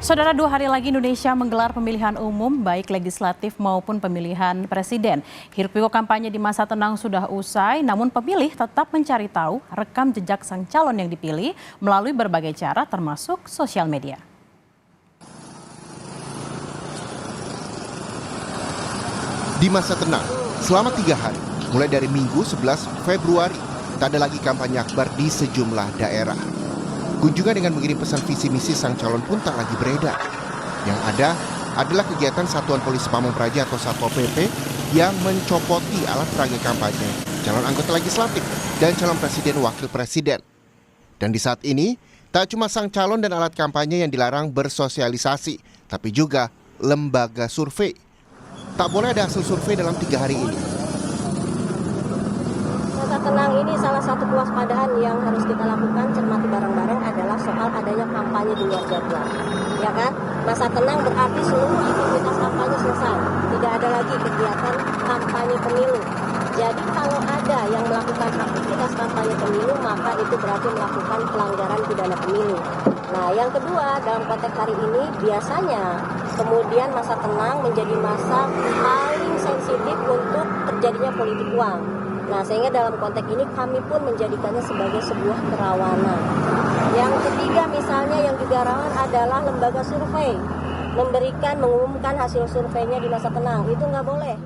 Saudara, 2 hari lagi Indonesia menggelar pemilihan umum baik legislatif maupun pemilihan presiden. Hiruk-pikuk kampanye di masa tenang sudah usai, namun pemilih tetap mencari tahu rekam jejak sang calon yang dipilih melalui berbagai cara termasuk sosial media. Di masa tenang, selama 3 hari, mulai dari Minggu 11 Februari, tak ada lagi kampanye akbar di sejumlah daerah. Kunjungan dengan mengirim pesan visi misi sang calon pun tak lagi beredar. Yang ada adalah kegiatan Satuan Polisi Pamong Praja atau Satpol PP yang mencopoti alat peraga kampanye calon anggota legislatif dan calon presiden wakil presiden. Dan di saat ini, tak cuma sang calon dan alat kampanye yang dilarang bersosialisasi, tapi juga lembaga survei. Tak boleh ada hasil survei dalam 3 hari ini. Masa tenang ini salah satu kewaspadaan yang harus kita lakukan, cermati bareng-bareng adalah soal adanya kampanye di luar jadwal. Ya kan? Masa tenang berarti seluruh aktivitas kampanye selesai. Tidak ada lagi kegiatan kampanye pemilu. Jadi kalau ada yang melakukan aktivitas kampanye pemilu, maka itu berarti melakukan pelanggaran pidana pemilu. Nah, yang kedua, dalam konteks hari ini, biasanya kemudian masa tenang menjadi masa paling sensitif untuk terjadinya politik uang. Nah, sehingga dalam konteks ini kami pun menjadikannya sebagai sebuah kerawanan. Yang ketiga misalnya yang juga rawan adalah lembaga survei. Mengumumkan hasil surveinya di masa tenang, itu nggak boleh.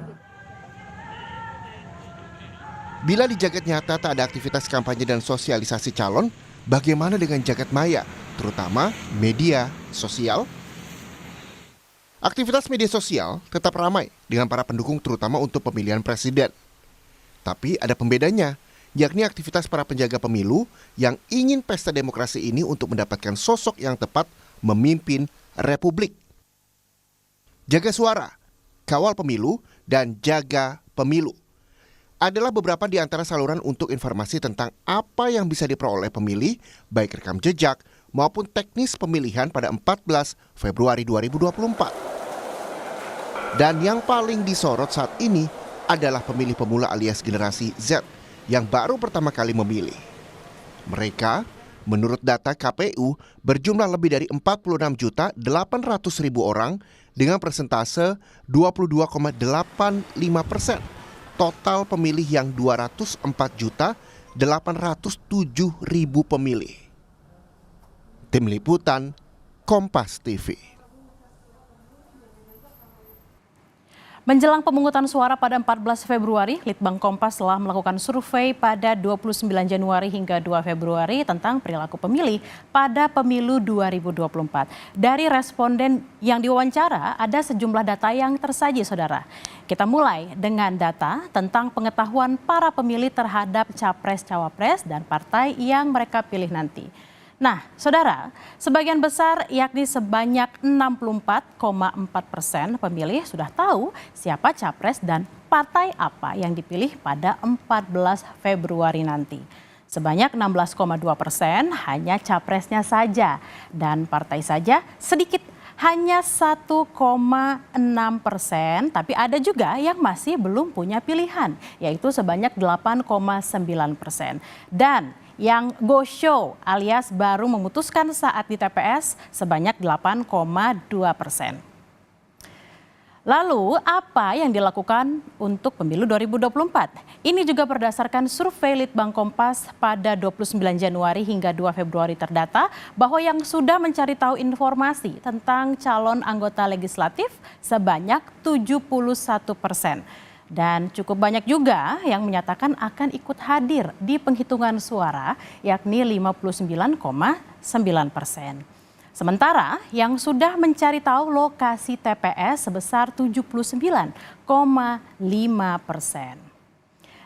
Bila di jagat nyata tak ada aktivitas kampanye dan sosialisasi calon, bagaimana dengan jagat maya, terutama media sosial? Aktivitas media sosial tetap ramai dengan para pendukung terutama untuk pemilihan presiden. Tapi ada pembedanya, yakni aktivitas para penjaga pemilu yang ingin pesta demokrasi ini untuk mendapatkan sosok yang tepat memimpin republik. Jaga suara, kawal pemilu, dan jaga pemilu adalah beberapa di antara saluran untuk informasi tentang apa yang bisa diperoleh pemilih, baik rekam jejak maupun teknis pemilihan pada 14 Februari 2024. Dan yang paling disorot saat ini adalah pemilih pemula alias generasi Z yang baru pertama kali memilih. Mereka, menurut data KPU, berjumlah lebih dari 46.800.000 orang dengan persentase 22,85%. Total pemilih yang 204.807.000 pemilih. Tim Liputan, Kompas TV. Menjelang pemungutan suara pada 14 Februari, Litbang Kompas telah melakukan survei pada 29 Januari hingga 2 Februari tentang perilaku pemilih pada pemilu 2024. Dari responden yang diwawancara, ada sejumlah data yang tersaji, saudara. Kita mulai dengan data tentang pengetahuan para pemilih terhadap capres-cawapres dan partai yang mereka pilih nanti. Nah, saudara, sebagian besar yakni sebanyak 64,4% pemilih sudah tahu siapa capres dan partai apa yang dipilih pada 14 Februari nanti. Sebanyak 16,2% hanya capresnya saja dan partai saja sedikit hanya 1,6%, tapi ada juga yang masih belum punya pilihan, yaitu sebanyak 8,9%. Dan yang go show alias baru memutuskan saat di TPS sebanyak 8,2%. Lalu apa yang dilakukan untuk pemilu 2024? Ini juga berdasarkan survei Litbang Kompas pada 29 Januari hingga 2 Februari terdata bahwa yang sudah mencari tahu informasi tentang calon anggota legislatif sebanyak 71%. Dan cukup banyak juga yang menyatakan akan ikut hadir di penghitungan suara, yakni 59,9%. Sementara yang sudah mencari tahu lokasi TPS sebesar 79,5%.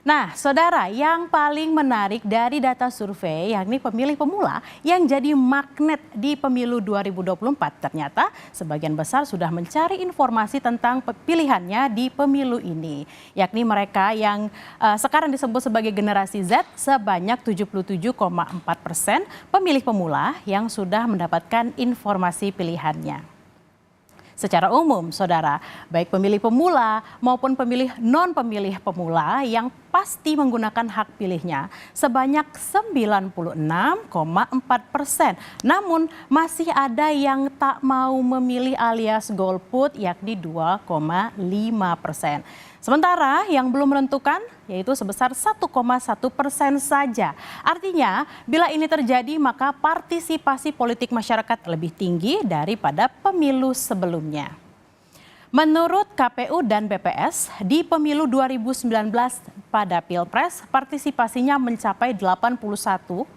Nah, saudara, yang paling menarik dari data survei yakni pemilih pemula yang jadi magnet di pemilu 2024. Ternyata sebagian besar sudah mencari informasi tentang pilihannya di pemilu ini. Yakni mereka yang sekarang disebut sebagai generasi Z sebanyak 77,4% pemilih pemula yang sudah mendapatkan informasi pilihannya. Secara umum, saudara, baik pemilih pemula maupun pemilih non-pemilih pemula yang pasti menggunakan hak pilihnya sebanyak 96,4%. Namun masih ada yang tak mau memilih alias golput yakni 2,5%. Sementara yang belum menentukan yaitu sebesar 1,1% saja. Artinya bila ini terjadi maka partisipasi politik masyarakat lebih tinggi daripada pemilu sebelumnya. Menurut KPU dan BPS, di pemilu 2019 pada Pilpres, partisipasinya mencapai 81,97%.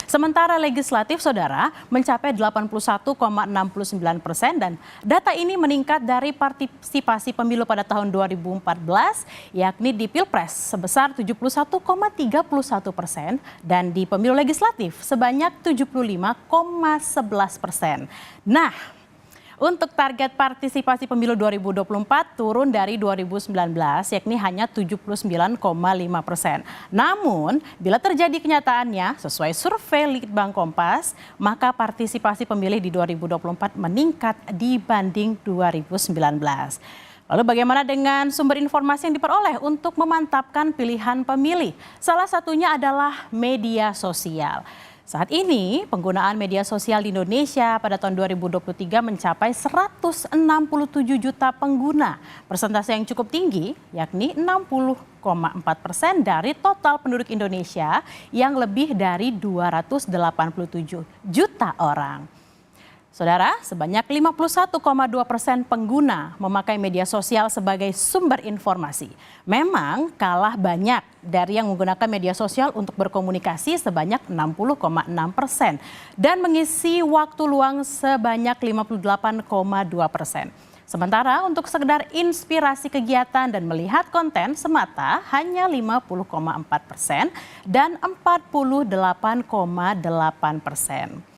Sementara legislatif, saudara, mencapai 81,69%. Dan data ini meningkat dari partisipasi pemilu pada tahun 2014, yakni di Pilpres sebesar 71,31% dan di pemilu legislatif sebanyak 75,11%. Nah, untuk target partisipasi pemilu 2024 turun dari 2019 yakni hanya 79,5%. Namun bila terjadi kenyataannya sesuai survei Litbang Kompas, maka partisipasi pemilih di 2024 meningkat dibanding 2019. Lalu bagaimana dengan sumber informasi yang diperoleh untuk memantapkan pilihan pemilih? Salah satunya adalah media sosial. Saat ini penggunaan media sosial di Indonesia pada tahun 2023 mencapai 167 juta pengguna. Persentase yang cukup tinggi yakni 60,4% dari total penduduk Indonesia yang lebih dari 287 juta orang. Saudara, sebanyak 51,2% pengguna memakai media sosial sebagai sumber informasi. Memang kalah banyak dari yang menggunakan media sosial untuk berkomunikasi sebanyak 60,6% dan mengisi waktu luang sebanyak 58,2%. Sementara untuk sekedar inspirasi kegiatan dan melihat konten semata hanya 50,4% dan 48,8%.